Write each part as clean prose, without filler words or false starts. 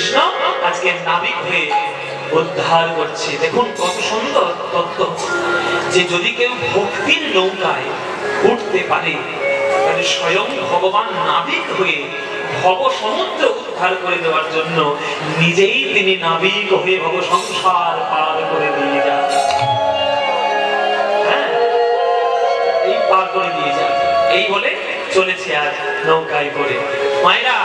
কৃষ্ণ আজকে নাবিক হয়ে উদ্ধার করছে। দেখুন কত সুন্দর তত্ত্ব, যে যদি কেউ ভক্তির নৌকায় উঠতে পারে তাহলে স্বয়ং ভগবান নাবিক হয়ে ভব সমুদ্র উদ্ধার করে দেওয়ার জন্য নিজেই তিনি নাবিক হয়ে ভব সংসার পার করে দিয়ে যান। হ্যাঁ, এই পার করে দিয়ে যান, এই বলে চলেছে আজ নৌকায় করে। মায়েরা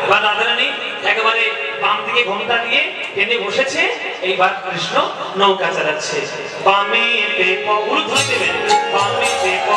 বা দাদারানী একেবারে বাম দিকে ঘোমটা দিয়ে টেনে বসেছে, এইবার কৃষ্ণ নৌকা চালাচ্ছে। বামে পে প, উলু ধরে দেবেন, বামে পে প